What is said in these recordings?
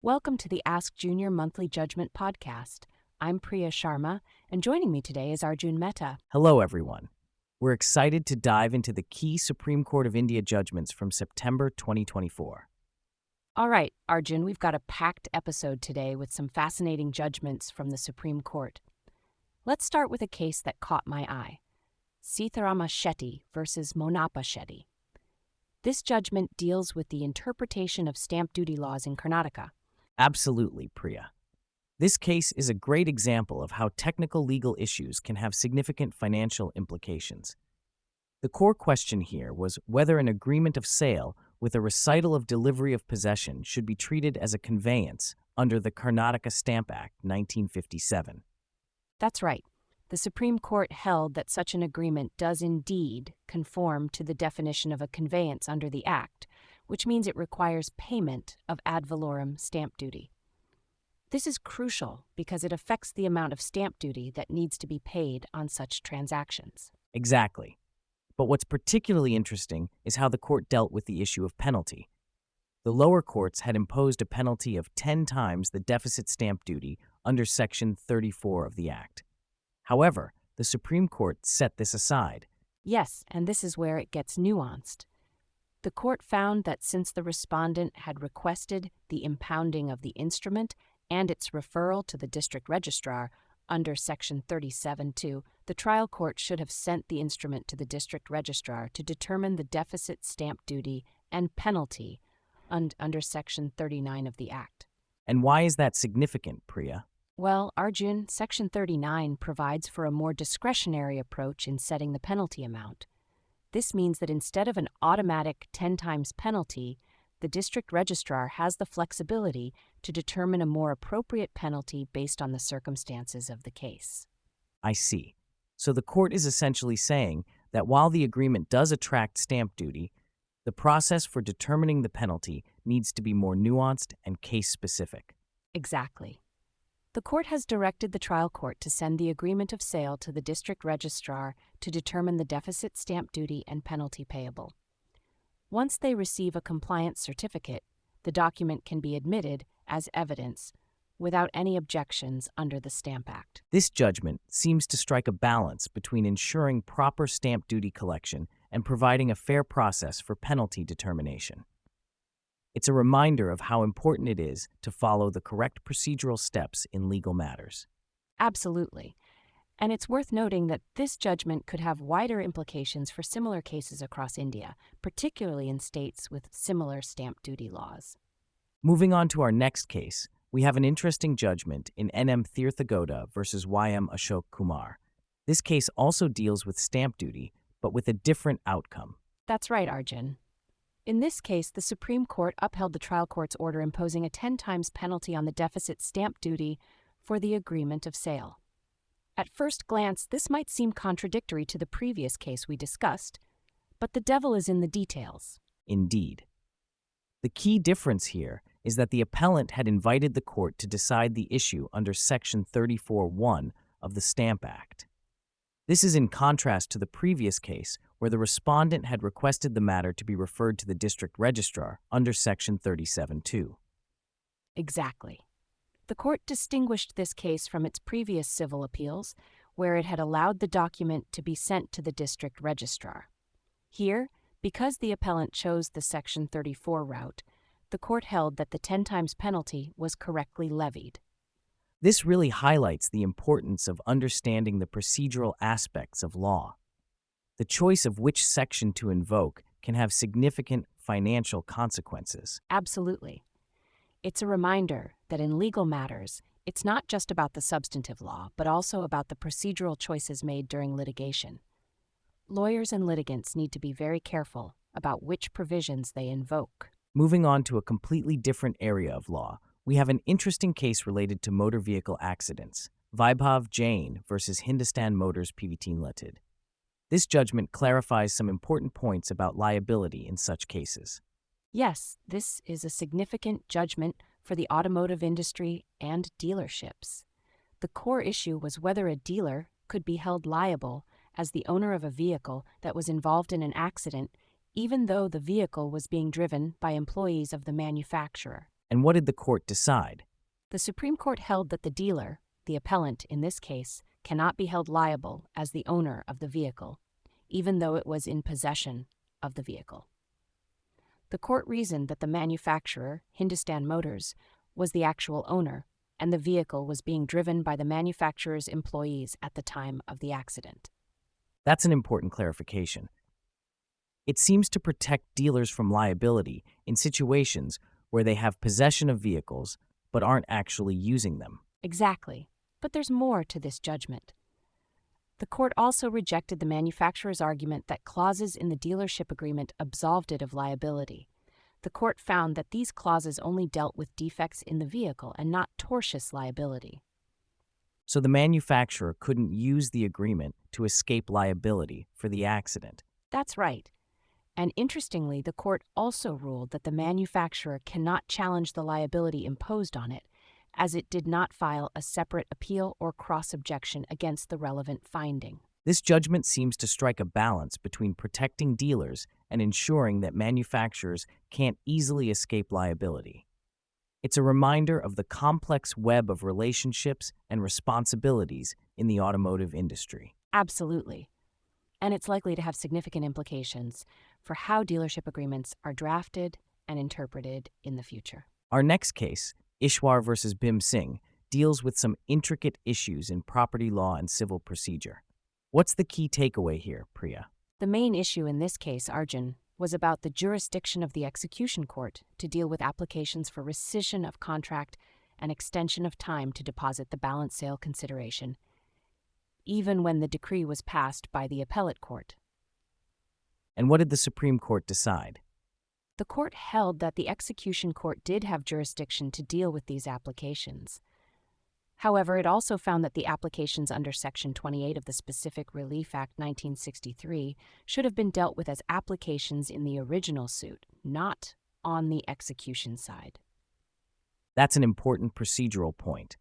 Welcome to the Ask Junior Monthly Judgment Podcast. I'm Priya Sharma, and joining me today is Arjun Mehta. Hello, everyone. We're excited to dive into the key Supreme Court of India judgments from September 2024. All right, Arjun, we've got a packed episode today with some fascinating judgments from the Supreme Court. Let's start with a case that caught my eye. Sitharama Shetty versus Monappa Shetty. This judgment deals with the interpretation of stamp duty laws in Karnataka. Absolutely, Priya. This case is a great example of how technical legal issues can have significant financial implications. The core question here was whether an agreement of sale with a recital of delivery of possession should be treated as a conveyance under the Karnataka Stamp Act 1957. That's right. The Supreme Court held that such an agreement does indeed conform to the definition of a conveyance under the Act, which means it requires payment of ad valorem stamp duty. This is crucial because it affects the amount of stamp duty that needs to be paid on such transactions. Exactly. But what's particularly interesting is how the court dealt with the issue of penalty. The lower courts had imposed a penalty of 10 times the deficit stamp duty under Section 34 of the Act. However, the Supreme Court set this aside. Yes, and this is where it gets nuanced. The court found that since the respondent had requested the impounding of the instrument and its referral to the district registrar under Section 37(2), the trial court should have sent the instrument to the district registrar to determine the deficit stamp duty and penalty under Section 39 of the Act. And why is that significant, Priya? Well, Arjun, Section 39 provides for a more discretionary approach in setting the penalty amount. This means that instead of an automatic 10 times penalty, the district registrar has the flexibility to determine a more appropriate penalty based on the circumstances of the case. I see. So the court is essentially saying that while the agreement does attract stamp duty, the process for determining the penalty needs to be more nuanced and case-specific. Exactly. The court has directed the trial court to send the agreement of sale to the district registrar to determine the deficit stamp duty and penalty payable. Once they receive a compliance certificate, the document can be admitted as evidence without any objections under the Stamp Act. This judgment seems to strike a balance between ensuring proper stamp duty collection and providing a fair process for penalty determination. It's a reminder of how important it is to follow the correct procedural steps in legal matters. Absolutely. And it's worth noting that this judgment could have wider implications for similar cases across India, particularly in states with similar stamp duty laws. Moving on to our next case, we have an interesting judgment in N.M. Tirthagoda versus Y.M. Ashok Kumar. This case also deals with stamp duty, but with a different outcome. That's right, Arjun. In this case, the Supreme Court upheld the trial court's order imposing a 10 times penalty on the deficit stamp duty for the agreement of sale. At first glance, this might seem contradictory to the previous case we discussed, but the devil is in the details. Indeed. The key difference here is that the appellant had invited the court to decide the issue under Section 34(1) of the Stamp Act. This is in contrast to the previous case, where the respondent had requested the matter to be referred to the district registrar under Section 37(2). Exactly. The court distinguished this case from its previous civil appeals, where it had allowed the document to be sent to the district registrar. Here, because the appellant chose the Section 34 route, the court held that the 10 times penalty was correctly levied. This really highlights the importance of understanding the procedural aspects of law. The choice of which section to invoke can have significant financial consequences. Absolutely. It's a reminder that in legal matters, it's not just about the substantive law, but also about the procedural choices made during litigation. Lawyers and litigants need to be very careful about which provisions they invoke. Moving on to a completely different area of law, we have an interesting case related to motor vehicle accidents, Vaibhav Jain versus Hindustan Motors Pvt Ltd. This judgment clarifies some important points about liability in such cases. Yes, this is a significant judgment for the automotive industry and dealerships. The core issue was whether a dealer could be held liable as the owner of a vehicle that was involved in an accident, even though the vehicle was being driven by employees of the manufacturer. And what did the court decide? The Supreme Court held that the dealer, the appellant in this case, cannot be held liable as the owner of the vehicle, even though it was in possession of the vehicle. The court reasoned that the manufacturer, Hindustan Motors, was the actual owner, and the vehicle was being driven by the manufacturer's employees at the time of the accident. That's an important clarification. It seems to protect dealers from liability in situations where they have possession of vehicles but aren't actually using them. Exactly. But there's more to this judgment. The court also rejected the manufacturer's argument that clauses in the dealership agreement absolved it of liability. The court found that these clauses only dealt with defects in the vehicle and not tortious liability. So the manufacturer couldn't use the agreement to escape liability for the accident. That's right. And interestingly, the court also ruled that the manufacturer cannot challenge the liability imposed on it, as it did not file a separate appeal or cross-objection against the relevant finding. This judgment seems to strike a balance between protecting dealers and ensuring that manufacturers can't easily escape liability. It's a reminder of the complex web of relationships and responsibilities in the automotive industry. Absolutely. And it's likely to have significant implications for how dealership agreements are drafted and interpreted in the future. Our next case, Ishwar versus Bhim Singh, deals with some intricate issues in property law and civil procedure. What's the key takeaway here, Priya? The main issue in this case, Arjun, was about the jurisdiction of the execution court to deal with applications for rescission of contract and extension of time to deposit the balance sale consideration, even when the decree was passed by the appellate court. And what did the Supreme Court decide? The court held that the execution court did have jurisdiction to deal with these applications. However, it also found that the applications under Section 28 of the Specific Relief Act 1963 should have been dealt with as applications in the original suit, not on the execution side. That's an important procedural point.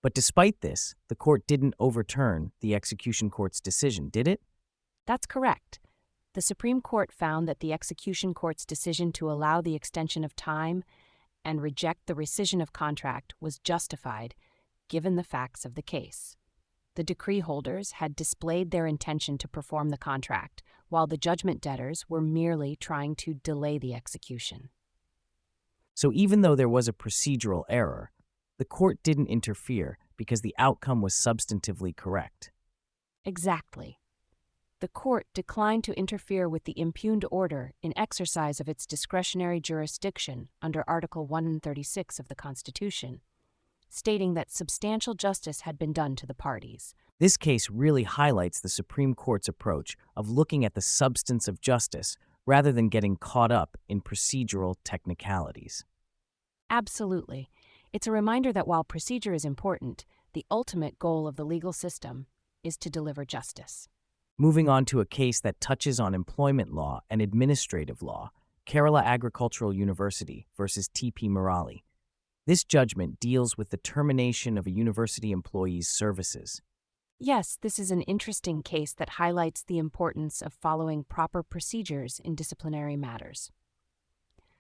But despite this, the court didn't overturn the execution court's decision, did it? That's correct. The Supreme Court found that the execution court's decision to allow the extension of time and reject the rescission of contract was justified, given the facts of the case. The decree holders had displayed their intention to perform the contract, while the judgment debtors were merely trying to delay the execution. So even though there was a procedural error, the court didn't interfere because the outcome was substantively correct. Exactly. The court declined to interfere with the impugned order in exercise of its discretionary jurisdiction under Article 136 of the Constitution, stating that substantial justice had been done to the parties. This case really highlights the Supreme Court's approach of looking at the substance of justice rather than getting caught up in procedural technicalities. Absolutely. It's a reminder that while procedure is important, the ultimate goal of the legal system is to deliver justice. Moving on to a case that touches on employment law and administrative law, Kerala Agricultural University versus T.P. Murali. This judgment deals with the termination of a university employee's services. Yes, this is an interesting case that highlights the importance of following proper procedures in disciplinary matters.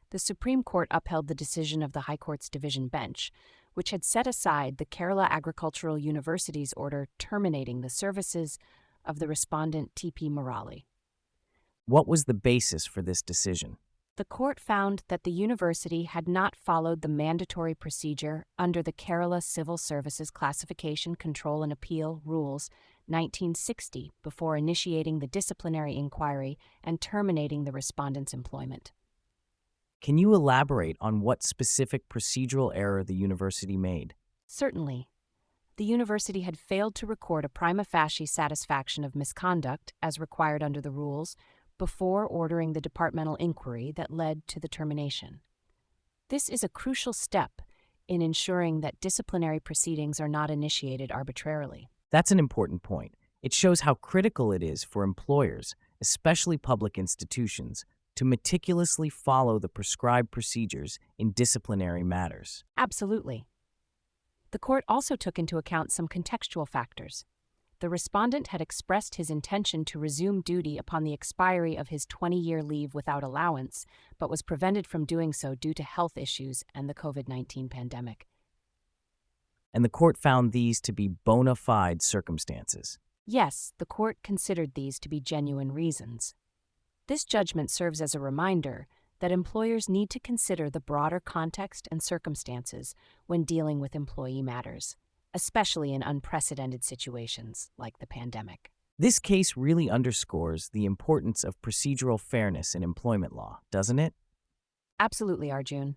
The Supreme Court upheld the decision of the High Court's Division Bench, which had set aside the Kerala Agricultural University's order terminating the services of the respondent T.P. Murali. What was the basis for this decision? The court found that the university had not followed the mandatory procedure under the Kerala Civil Services Classification, Control and Appeal Rules 1960 before initiating the disciplinary inquiry and terminating the respondent's employment. Can you elaborate on what specific procedural error the university made? Certainly. The university had failed to record a prima facie satisfaction of misconduct, as required under the rules, before ordering the departmental inquiry that led to the termination. This is a crucial step in ensuring that disciplinary proceedings are not initiated arbitrarily. That's an important point. It shows how critical it is for employers, especially public institutions, to meticulously follow the prescribed procedures in disciplinary matters. Absolutely. The court also took into account some contextual factors. The respondent had expressed his intention to resume duty upon the expiry of his 20-year leave without allowance, but was prevented from doing so due to health issues and the COVID-19 pandemic. And the court found these to be bona fide circumstances. Yes, the court considered these to be genuine reasons. This judgment serves as a reminder that employers need to consider the broader context and circumstances when dealing with employee matters, especially in unprecedented situations like the pandemic. This case really underscores the importance of procedural fairness in employment law, doesn't it? Absolutely, Arjun.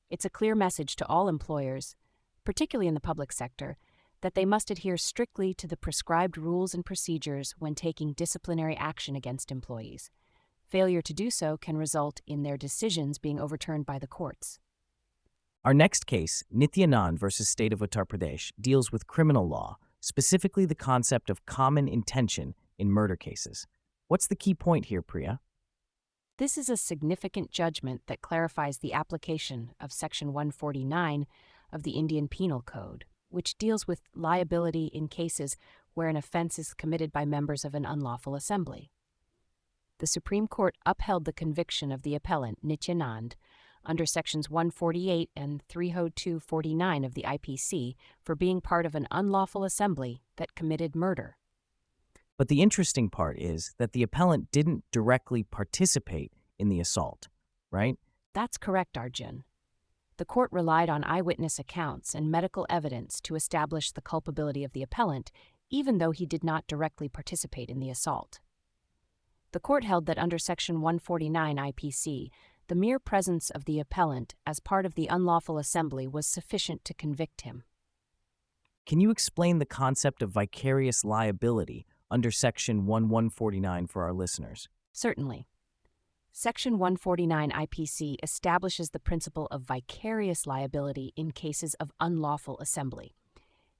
It's a clear message to all employers, particularly in the public sector, that they must adhere strictly to the prescribed rules and procedures when taking disciplinary action against employees. Failure to do so can result in their decisions being overturned by the courts. Our next case, Nityanand versus State of Uttar Pradesh, deals with criminal law, specifically the concept of common intention in murder cases. What's the key point here, Priya? This is a significant judgment that clarifies the application of Section 149 of the Indian Penal Code, which deals with liability in cases where an offense is committed by members of an unlawful assembly. The Supreme Court upheld the conviction of the appellant, Nityanand, under Sections 148 and 30249 of the IPC for being part of an unlawful assembly that committed murder. But the interesting part is that the appellant didn't directly participate in the assault, right? That's correct, Arjun. The court relied on eyewitness accounts and medical evidence to establish the culpability of the appellant, even though he did not directly participate in the assault. The court held that under Section 149 IPC, the mere presence of the appellant as part of the unlawful assembly was sufficient to convict him. Can you explain the concept of vicarious liability under Section 1149 for our listeners? Certainly. Section 149 IPC establishes the principle of vicarious liability in cases of unlawful assembly.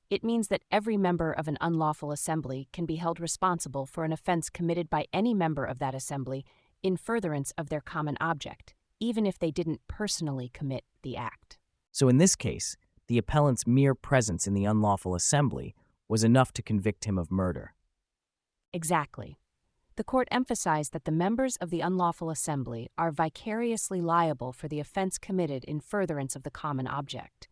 It means that every member of an unlawful assembly can be held responsible for an offense committed by any member of that assembly in furtherance of their common object, even if they didn't personally commit the act. So in this case, the appellant's mere presence in the unlawful assembly was enough to convict him of murder. Exactly. The court emphasized that the members of the unlawful assembly are vicariously liable for the offense committed in furtherance of the common object.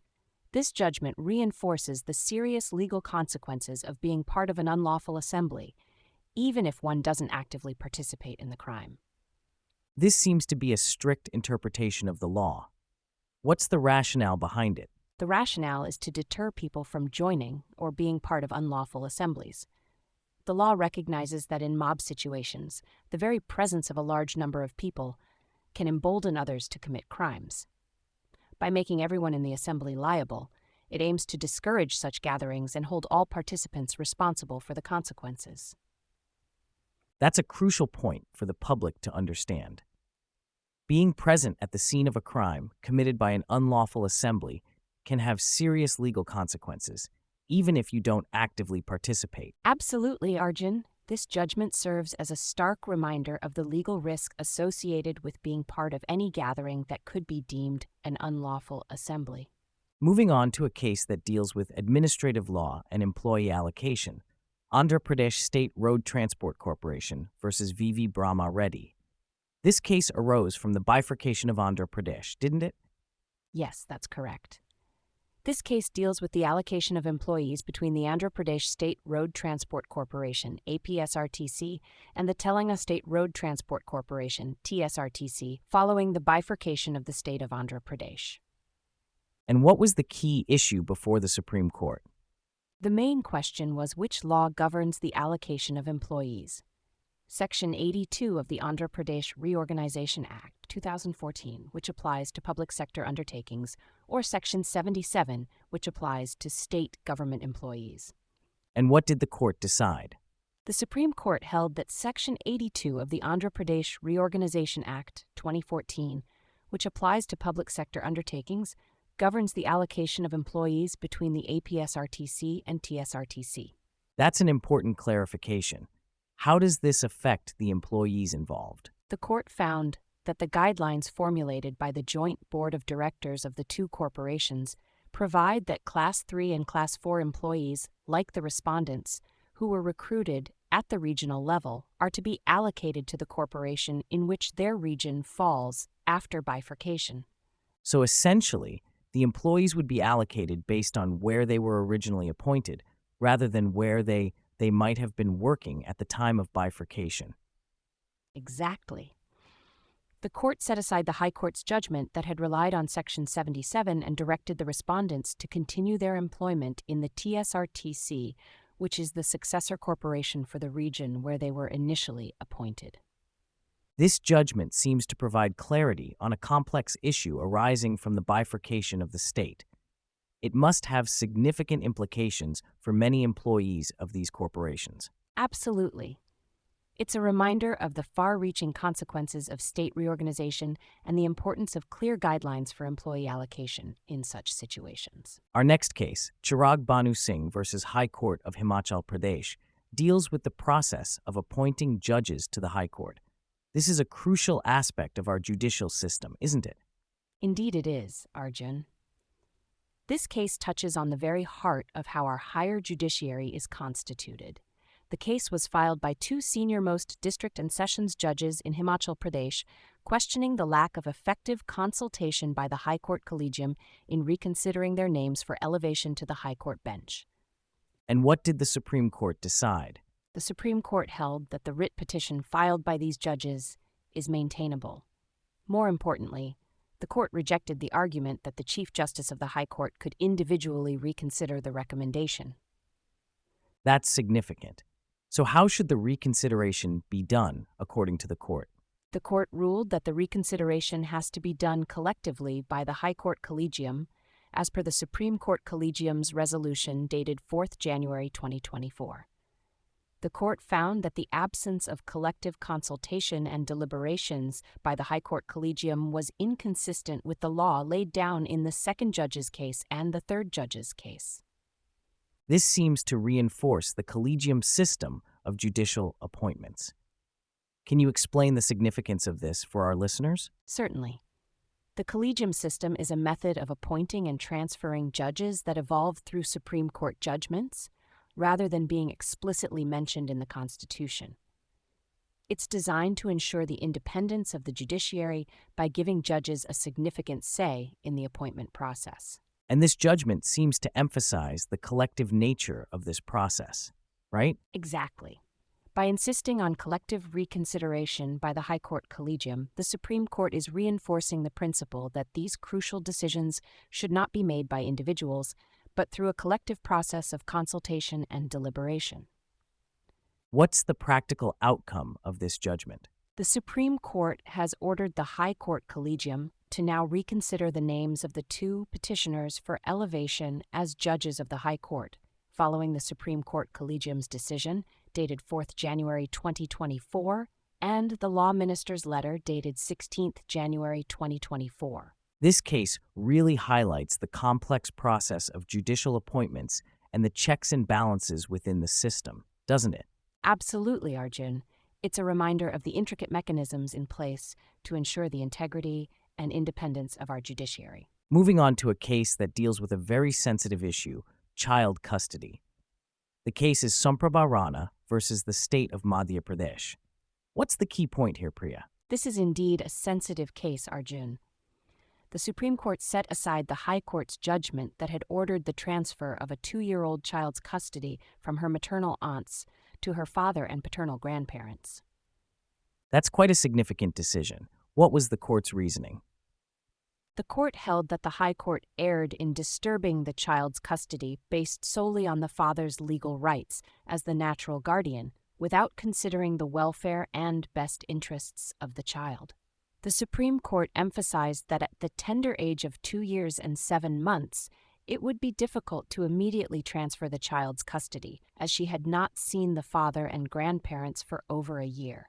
This judgment reinforces the serious legal consequences of being part of an unlawful assembly, even if one doesn't actively participate in the crime. This seems to be a strict interpretation of the law. What's the rationale behind it? The rationale is to deter people from joining or being part of unlawful assemblies. The law recognizes that in mob situations, the very presence of a large number of people can embolden others to commit crimes. By making everyone in the assembly liable, it aims to discourage such gatherings and hold all participants responsible for the consequences. That's a crucial point for the public to understand. Being present at the scene of a crime committed by an unlawful assembly can have serious legal consequences, even if you don't actively participate. Absolutely, Arjun. This judgment serves as a stark reminder of the legal risk associated with being part of any gathering that could be deemed an unlawful assembly. Moving on to a case that deals with administrative law and employee allocation, Andhra Pradesh State Road Transport Corporation versus V.V. Brahma Reddy. This case arose from the bifurcation of Andhra Pradesh, didn't it? Yes, that's correct. This case deals with the allocation of employees between the Andhra Pradesh State Road Transport Corporation, APSRTC, and the Telangana State Road Transport Corporation, TSRTC, following the bifurcation of the state of Andhra Pradesh. And what was the key issue before the Supreme Court? The main question was which law governs the allocation of employees. Section 82 of the Andhra Pradesh Reorganization Act, 2014, which applies to public sector undertakings, or Section 77, which applies to state government employees. And what did the court decide? The Supreme Court held that Section 82 of the Andhra Pradesh Reorganization Act, 2014, which applies to public sector undertakings, governs the allocation of employees between the APSRTC and TSRTC. That's an important clarification. How does this affect the employees involved? The court found that the guidelines formulated by the joint board of directors of the two corporations provide that Class 3 and Class 4 employees, like the respondents, who were recruited at the regional level are to be allocated to the corporation in which their region falls after bifurcation. So essentially, the employees would be allocated based on where they were originally appointed, rather than where they might have been working at the time of bifurcation. Exactly. The court set aside the High Court's judgment that had relied on Section 77 and directed the respondents to continue their employment in the TSRTC, which is the successor corporation for the region where they were initially appointed. This judgment seems to provide clarity on a complex issue arising from the bifurcation of the state. It must have significant implications for many employees of these corporations. Absolutely. It's a reminder of the far-reaching consequences of state reorganization and the importance of clear guidelines for employee allocation in such situations. Our next case, Chirag Banu Singh versus High Court of Himachal Pradesh, deals with the process of appointing judges to the High Court. This is a crucial aspect of our judicial system, isn't it? Indeed it is, Arjun. This case touches on the very heart of how our higher judiciary is constituted. The case was filed by two senior-most district and sessions judges in Himachal Pradesh, questioning the lack of effective consultation by the High Court Collegium in reconsidering their names for elevation to the High Court bench. And what did the Supreme Court decide? The Supreme Court held that the writ petition filed by these judges is maintainable. More importantly, the court rejected the argument that the Chief Justice of the High Court could individually reconsider the recommendation. That's significant. So how should the reconsideration be done, according to the court? The court ruled that the reconsideration has to be done collectively by the High Court Collegium, as per the Supreme Court Collegium's resolution dated 4th January 2024. The court found that the absence of collective consultation and deliberations by the High Court Collegium was inconsistent with the law laid down in the second judge's case and the third judge's case. This seems to reinforce the collegium system of judicial appointments. Can you explain the significance of this for our listeners? Certainly. The collegium system is a method of appointing and transferring judges that evolved through Supreme Court judgments, rather than being explicitly mentioned in the Constitution. It's designed to ensure the independence of the judiciary by giving judges a significant say in the appointment process. And this judgment seems to emphasize the collective nature of this process, right? Exactly. By insisting on collective reconsideration by the High Court Collegium, the Supreme Court is reinforcing the principle that these crucial decisions should not be made by individuals, but through a collective process of consultation and deliberation. What's the practical outcome of this judgment? The Supreme Court has ordered the High Court Collegium to now reconsider the names of the two petitioners for elevation as judges of the High Court, following the Supreme Court Collegium's decision dated 4th January 2024 and the Law Minister's letter dated 16th January 2024. This case really highlights the complex process of judicial appointments and the checks and balances within the system, doesn't it? Absolutely, Arjun. It's a reminder of the intricate mechanisms in place to ensure the integrity and independence of our judiciary. Moving on to a case that deals with a very sensitive issue, child custody. The case is Somprabha Rana versus the state of Madhya Pradesh. What's the key point here, Priya? This is indeed a sensitive case, Arjun. The Supreme Court set aside the High Court's judgment that had ordered the transfer of a 2-year-old child's custody from her maternal aunts to her father and paternal grandparents. That's quite a significant decision. What was the court's reasoning? The court held that the High Court erred in disturbing the child's custody based solely on the father's legal rights as the natural guardian, without considering the welfare and best interests of the child. The Supreme Court emphasized that at the tender age of 2 years and 7 months, it would be difficult to immediately transfer the child's custody, as she had not seen the father and grandparents for over a year.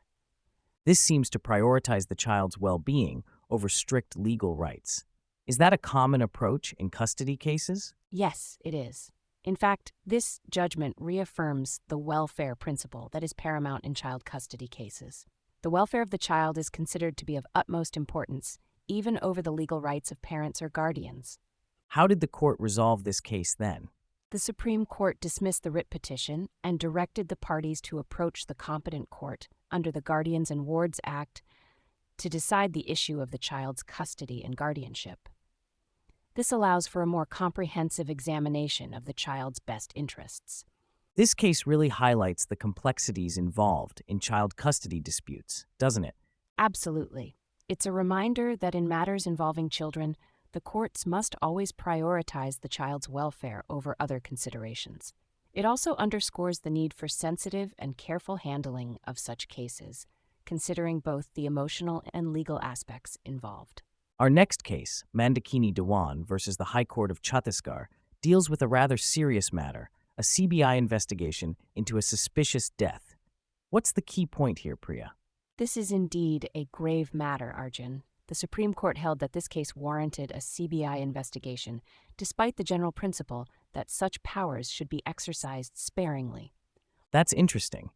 This seems to prioritize the child's well-being over strict legal rights. Is that a common approach in custody cases? Yes, it is. In fact, this judgment reaffirms the welfare principle that is paramount in child custody cases. The welfare of the child is considered to be of utmost importance, even over the legal rights of parents or guardians. How did the court resolve this case then? The Supreme Court dismissed the writ petition and directed the parties to approach the competent court under the Guardians and Wards Act to decide the issue of the child's custody and guardianship. This allows for a more comprehensive examination of the child's best interests. This case really highlights the complexities involved in child custody disputes, doesn't it? Absolutely. It's a reminder that in matters involving children, the courts must always prioritize the child's welfare over other considerations. It also underscores the need for sensitive and careful handling of such cases, considering both the emotional and legal aspects involved. Our next case, Mandakini Dewan versus the High Court of Chhattisgarh, deals with a rather serious matter, a CBI investigation into a suspicious death. What's the key point here, Priya? This is indeed a grave matter, Arjun. The Supreme Court held that this case warranted a CBI investigation, despite the general principle that such powers should be exercised sparingly. That's interesting.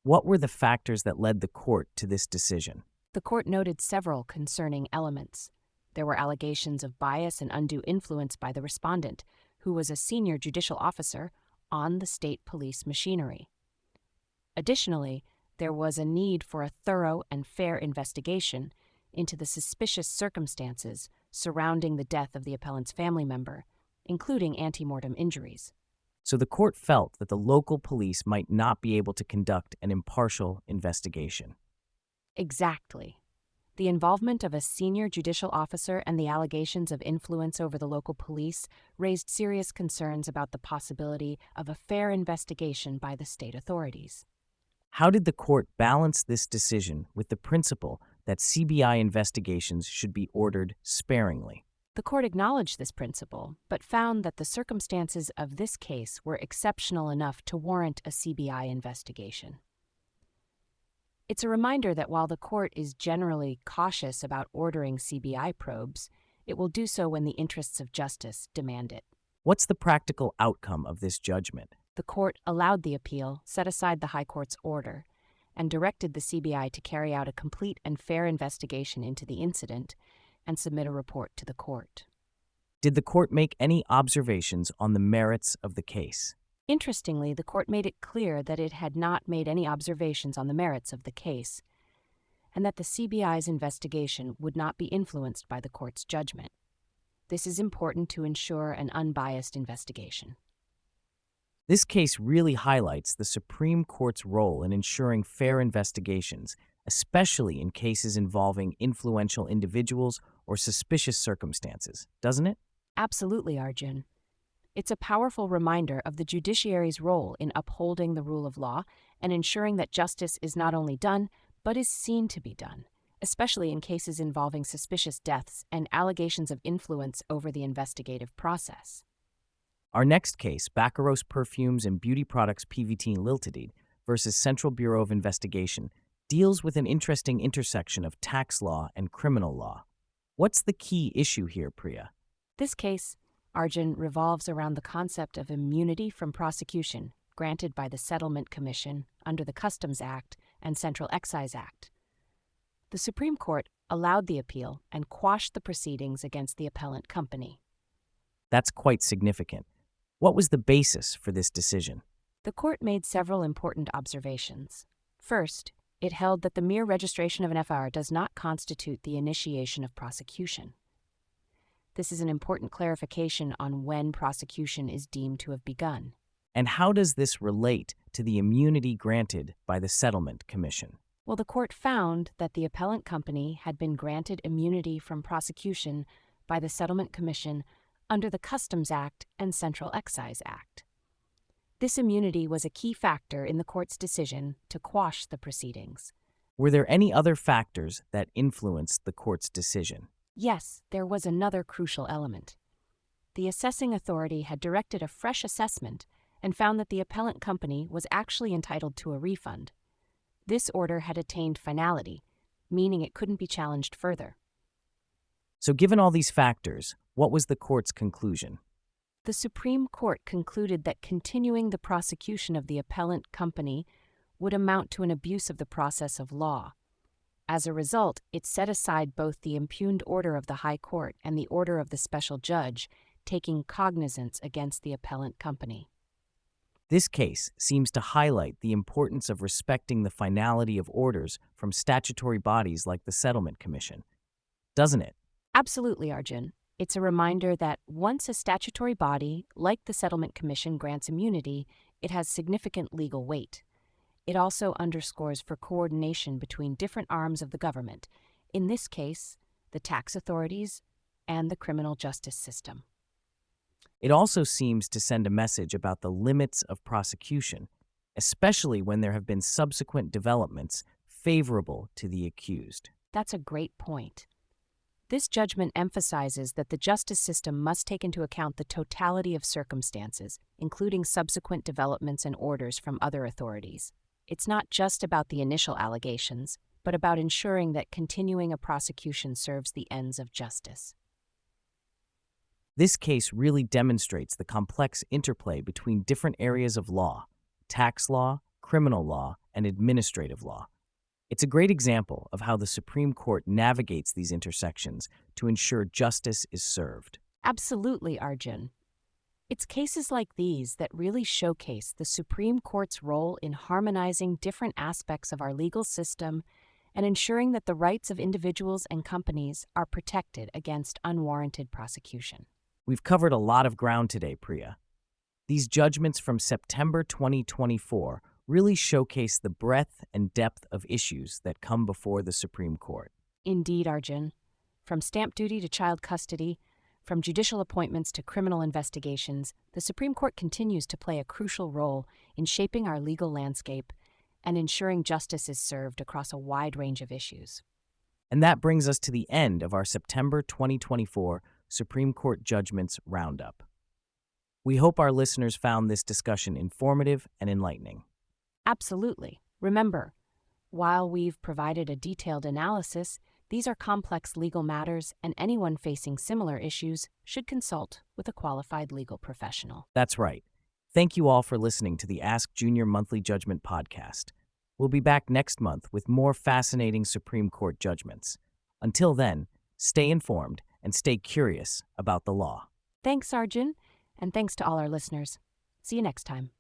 What were the factors that led the court to this decision? The court noted several concerning elements. There were allegations of bias and undue influence by the respondent, who was a senior judicial officer on the state police machinery. Additionally, there was a need for a thorough and fair investigation into the suspicious circumstances surrounding the death of the appellant's family member, including ante-mortem injuries. So the court felt that the local police might not be able to conduct an impartial investigation. Exactly. The involvement of a senior judicial officer and the allegations of influence over the local police raised serious concerns about the possibility of a fair investigation by the state authorities. How did the court balance this decision with the principle that CBI investigations should be ordered sparingly? The court acknowledged this principle, but found that the circumstances of this case were exceptional enough to warrant a CBI investigation. It's a reminder that while the court is generally cautious about ordering CBI probes, it will do so when the interests of justice demand it. What's the practical outcome of this judgment? The court allowed the appeal, set aside the High Court's order, and directed the CBI to carry out a complete and fair investigation into the incident and submit a report to the court. Did the court make any observations on the merits of the case? Interestingly, the court made it clear that it had not made any observations on the merits of the case, and that the CBI's investigation would not be influenced by the court's judgment. This is important to ensure an unbiased investigation. This case really highlights the Supreme Court's role in ensuring fair investigations, especially in cases involving influential individuals or suspicious circumstances, doesn't it? Absolutely, Arjun. It's a powerful reminder of the judiciary's role in upholding the rule of law and ensuring that justice is not only done, but is seen to be done, especially in cases involving suspicious deaths and allegations of influence over the investigative process. Our next case, Baccaros Perfumes and Beauty Products PVT Ltd. versus Central Bureau of Investigation, deals with an interesting intersection of tax law and criminal law. What's the key issue here, Priya? This case, Arjun, revolves around the concept of immunity from prosecution granted by the Settlement Commission under the Customs Act and Central Excise Act. The Supreme Court allowed the appeal and quashed the proceedings against the appellant company. That's quite significant. What was the basis for this decision? The court made several important observations. First, it held that the mere registration of an FR does not constitute the initiation of prosecution. This is an important clarification on when prosecution is deemed to have begun. And how does this relate to the immunity granted by the Settlement Commission? Well, the court found that the appellant company had been granted immunity from prosecution by the Settlement Commission under the Customs Act and Central Excise Act. This immunity was a key factor in the court's decision to quash the proceedings. Were there any other factors that influenced the court's decision? Yes, there was another crucial element. The assessing authority had directed a fresh assessment and found that the appellant company was actually entitled to a refund. This order had attained finality, meaning it couldn't be challenged further. So given all these factors, what was the court's conclusion? The Supreme Court concluded that continuing the prosecution of the appellant company would amount to an abuse of the process of law. As a result, it set aside both the impugned order of the High Court and the order of the special judge, taking cognizance against the appellant company. This case seems to highlight the importance of respecting the finality of orders from statutory bodies like the Settlement Commission, doesn't it? Absolutely, Arjun. It's a reminder that once a statutory body, like the Settlement Commission, grants immunity, it has significant legal weight. It also underscores for coordination between different arms of the government, in this case, the tax authorities and the criminal justice system. It also seems to send a message about the limits of prosecution, especially when there have been subsequent developments favorable to the accused. That's a great point. This judgment emphasizes that the justice system must take into account the totality of circumstances, including subsequent developments and orders from other authorities. It's not just about the initial allegations, but about ensuring that continuing a prosecution serves the ends of justice. This case really demonstrates the complex interplay between different areas of law: tax law, criminal law, and administrative law. It's a great example of how the Supreme Court navigates these intersections to ensure justice is served. Absolutely, Arjun. It's cases like these that really showcase the Supreme Court's role in harmonizing different aspects of our legal system and ensuring that the rights of individuals and companies are protected against unwarranted prosecution. We've covered a lot of ground today, Priya. These judgments from September 2024 really showcase the breadth and depth of issues that come before the Supreme Court. Indeed, Arjun. From stamp duty to child custody, from judicial appointments to criminal investigations, the Supreme Court continues to play a crucial role in shaping our legal landscape and ensuring justice is served across a wide range of issues. And that brings us to the end of our September 2024 Supreme Court Judgments Roundup. We hope our listeners found this discussion informative and enlightening. Absolutely. Remember, while we've provided a detailed analysis, these are complex legal matters, and anyone facing similar issues should consult with a qualified legal professional. That's right. Thank you all for listening to the Ask Junior Monthly Judgment podcast. We'll be back next month with more fascinating Supreme Court judgments. Until then, stay informed and stay curious about the law. Thanks, Arjun, and thanks to all our listeners. See you next time.